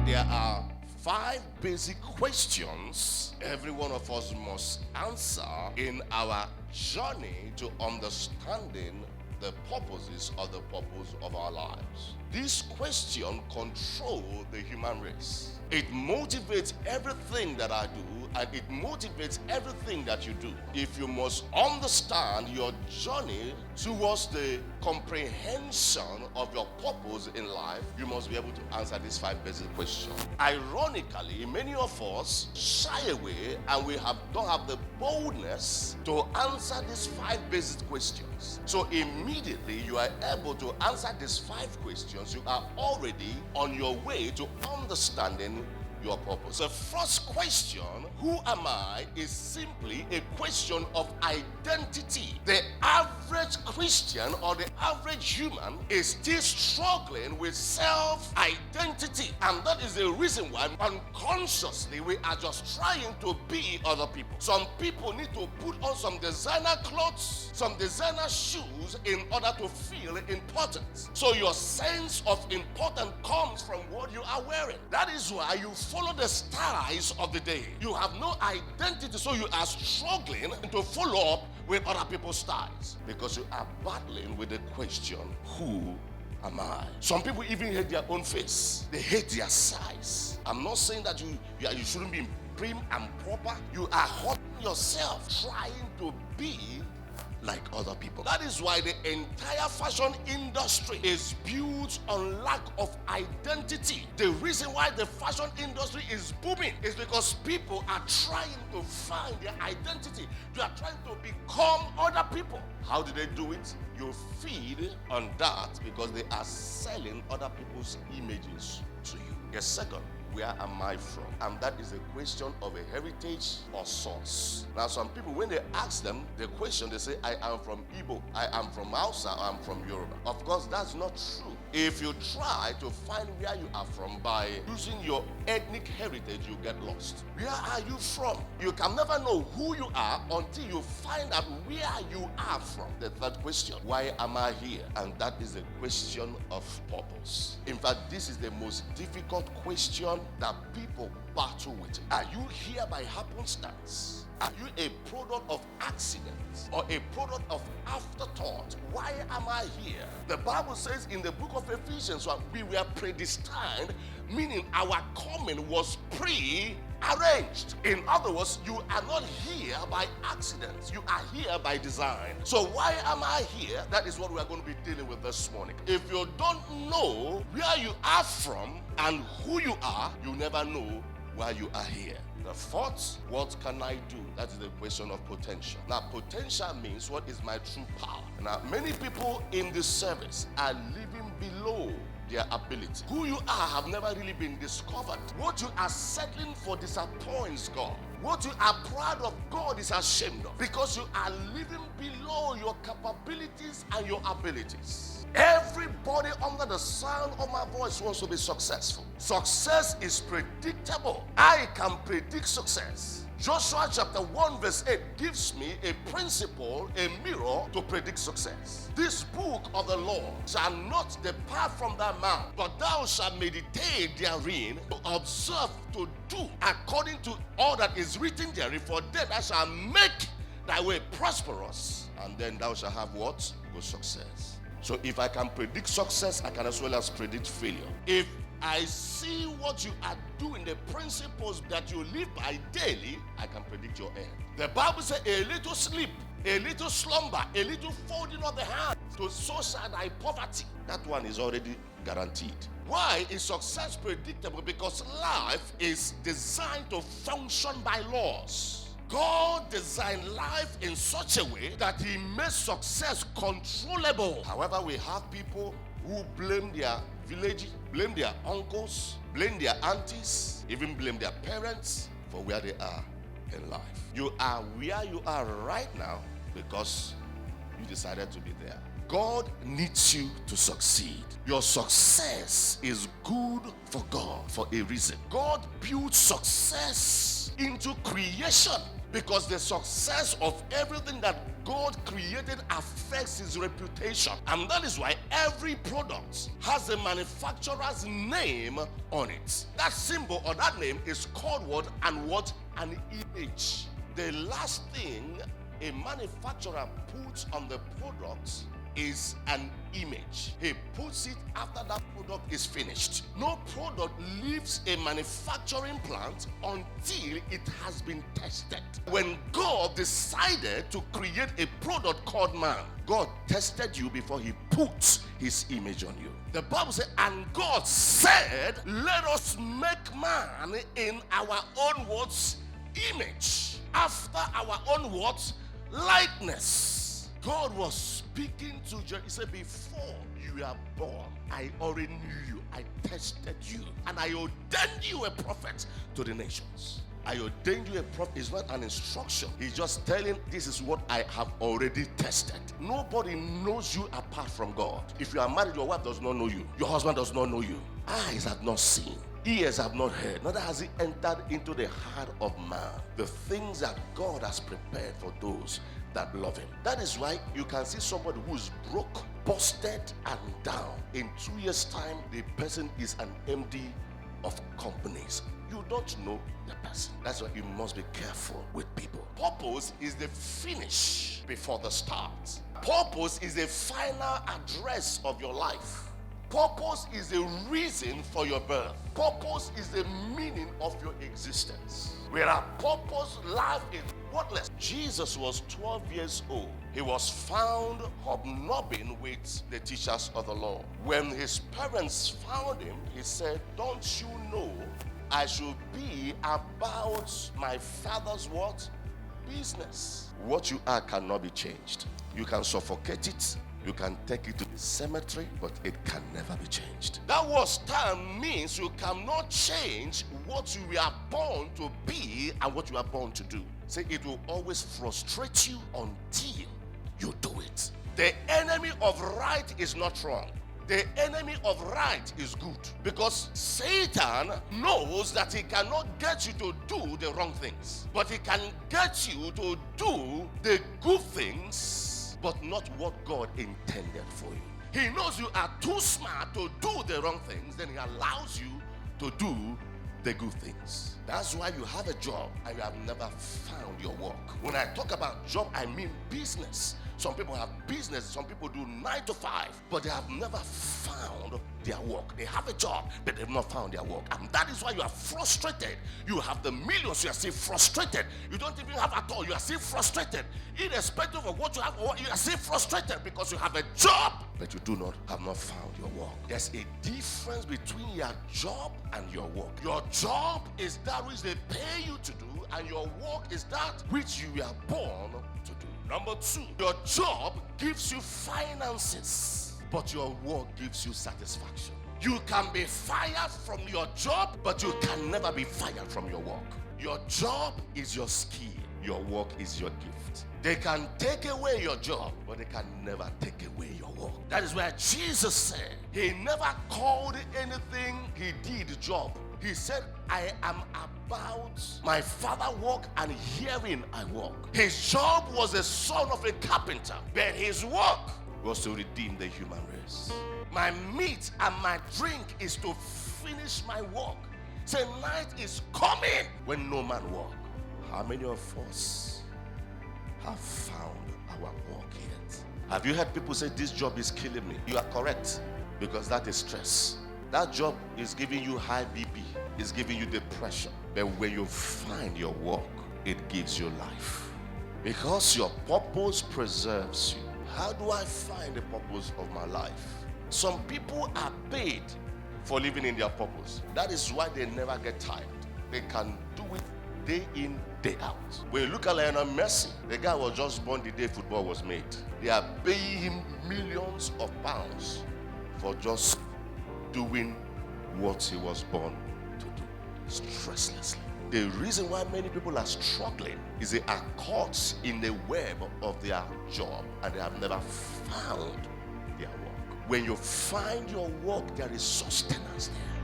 There are 5 basic questions every one of us must answer in our journey to understanding the purposes of the purpose of our lives. This question controls the human race. It motivates everything that I do, and it motivates everything that you do. If you must understand your journey towards the comprehension of your purpose in life, you must be able to answer these 5 basic questions. Ironically, many of us shy away and we don't have the boldness to answer these 5 basic questions. So immediately you are able to answer these 5 questions, you are already on your way to understanding your purpose. The first question, who am I, is simply a question of identity. The average Christian or the average human is still struggling with self-identity, and that is the reason why unconsciously we are just trying to be other people. Some people need to put on some designer clothes, some designer shoes in order to feel important. So your sense of importance comes from what you are wearing. That is why you follow the styles of the day. You have no identity, so you are struggling to follow up with other people's styles because you are battling with the question, who am I? Some people even hate their own face. They hate their size. I'm not saying that you shouldn't be prim and proper. You are hurting yourself trying to be like other people. That is why the entire fashion industry is built on lack of identity. The reason why the fashion industry is booming is because people are trying to find their identity. They are trying to become other people. How do they do it? You feed on that because they are selling other people's images to you. The second, where am I from? And that is a question of a heritage or source. Now, some people, when they ask them the question, they say, I am from Igbo, I am from Hausa, I am from Yoruba. Of course, that's not true. If you try to find where you are from by using your ethnic heritage, you get lost. Where are you from? You can never know who you are until you find out where you are from. The third question, why am I here? And that is a question of purpose. In fact, this is the most difficult question that people battle with. Are you here by happenstance? Are you a product of accident or a product of afterthought? Why am I here? The Bible says in the book of Ephesians, we were predestined, meaning our coming was pre-arranged. In other words, you are not here by accident. You are here by design. So why am I here? That is what we are going to be dealing with this morning. If you don't know where you are from and who you are, you never know why you are here. The fourth, what can I do? That is the question of potential. Now, potential means what is my true power? Now, many people in this service are living below their ability. Who you are have never really been discovered. What you are settling for disappoints God. What you are proud of, God is ashamed of, because you are living below your capabilities and your abilities. Everybody under the sound of my voice wants to be successful. Success is predictable. I can predict success. Joshua chapter 1 verse 8 gives me a principle, a mirror to predict success. This book of the law shall not depart from thy mouth, but thou shalt meditate therein, to observe to do according to all that is written therein, for then thou shalt make thy way prosperous, and then thou shalt have what? Good success. So if I can predict success, I can as well as predict failure. If I see what you are doing, the principles that you live by daily, I can predict your end. The Bible says a little sleep, a little slumber, a little folding of the hand, so shall thy poverty. That one is already guaranteed. Why is success predictable? Because life is designed to function by laws. God designed life in such a way that he makes success controllable. However, we have people who blame their village, blame their uncles, blame their aunties, even blame their parents for where they are in life. You are where you are right now because you decided to be there. God needs you to succeed. Your success is good for God for a reason. God built success into creation because the success of everything that God created affects his reputation. And that is why every product has a manufacturer's name on it. That symbol or that name is called what? And what? An image. The last thing a manufacturer puts on the product is an image. He puts it after that product is finished. No product leaves a manufacturing plant until it has been tested. When God decided to create a product called man, God tested you before he put his image on you. The Bible says, and God said, let us make man in our own words image, after our own words likeness. God was speaking to Jeremiah. He said, before you were born, I already knew you. I tested you. And I ordained you a prophet to the nations. I ordained you a prophet. It's not an instruction. He's just telling, this is what I have already tested. Nobody knows you apart from God. If you are married, your wife does not know you. Your husband does not know you. Eyes have not seen. Ears have not heard, neither has it entered into the heart of man the things that God has prepared for those that love him. That is why you can see somebody who is broke, busted, and down. In 2 years' time, the person is an MD of companies. You don't know the person. That's why you must be careful with people. Purpose is the finish before the start. Purpose is the final address of your life. Purpose is the reason for your birth. Purpose is the meaning of your existence. Without purpose, life is worthless. Jesus was 12 years old. He was found hobnobbing with the teachers of the law. When his parents found him, he said, don't you know I should be about my father's what? Business. What you are cannot be changed. You can suffocate it. You can take it to the cemetery, but it can never be changed. That word stand means you cannot change what you were born to be and what you are born to do. Say it will always frustrate you until you do it. The enemy of right is not wrong. The enemy of right is good, because Satan knows that he cannot get you to do the wrong things, but he can get you to do the good things, but not what God intended for you. He knows you are too smart to do the wrong things, then he allows you to do the good things. That's why you have a job and you have never found your work. When I talk about job, I mean business. Some people have business, some people do 9 to 5, but they have never found their work. They have a job, but they've not found their work. And that is why you are frustrated. You have the millions, you are still frustrated. You don't even have at all, you are still frustrated. Irrespective of what you have, you are still frustrated because you have a job, but you have not found your work. There's a difference between your job and your work. Your job is that which they pay you to do, and your work is that which you were born to do. Number 2, your job gives you finances, but your work gives you satisfaction. You can be fired from your job, but you can never be fired from your work. Your job is your skill. Your work is your gift. They can take away your job, but they can never take away your work. That is why Jesus said he never called anything he did job. He said, I am about my father's work, and herein I walk. His job was the son of a carpenter, but his work was to redeem the human race. My meat and my drink is to finish my work. Say, night is coming when no man walk. How many of us have found our work yet? Have you heard people say, this job is killing me? You are correct, because that is stress. That job is giving you high BP. It's giving you depression. But when you find your work, it gives you life. Because your purpose preserves you. How do I find the purpose of my life? Some people are paid for living in their purpose. That is why they never get tired. They can do it day in, day out. When you look at Lionel Messi, the guy was just born the day football was made. They are paying him millions of pounds for just doing what he was born to do, stresslessly. The reason why many people are struggling is they are caught in the web of their job, and they have never found their work. When you find your work, there is sustenance there.